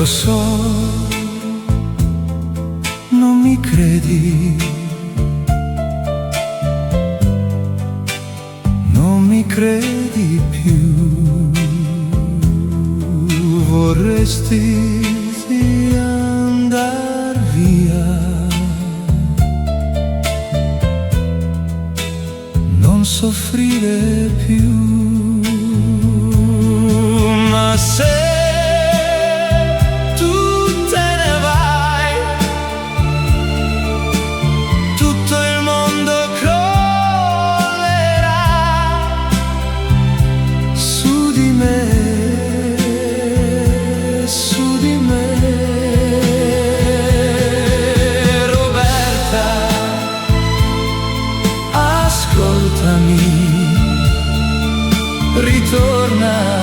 so, non mi credi, non mi credi più, vorresti andar via, non soffrire più, ma se ritorna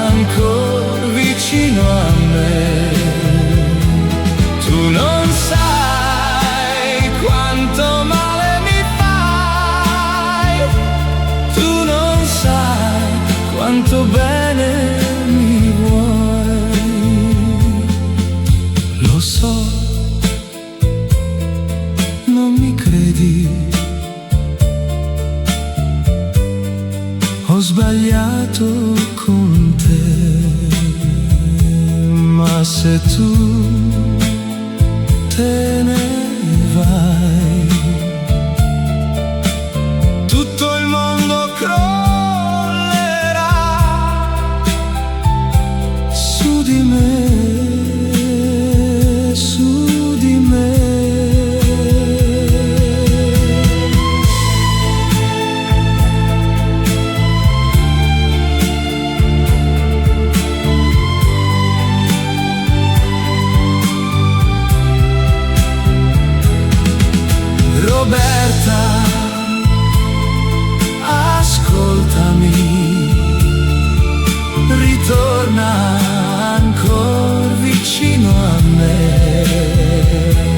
ancora vicino a me. Tu non sai quanto male mi fai, tu non sai quanto bene mi vuoi. Lo so, non mi credi, ho sbagliato con te, ma se tu te ne vai, tutto il mondo crollerà su di me, su di me. Roberta, ascoltami, ritorna ancora vicino a me.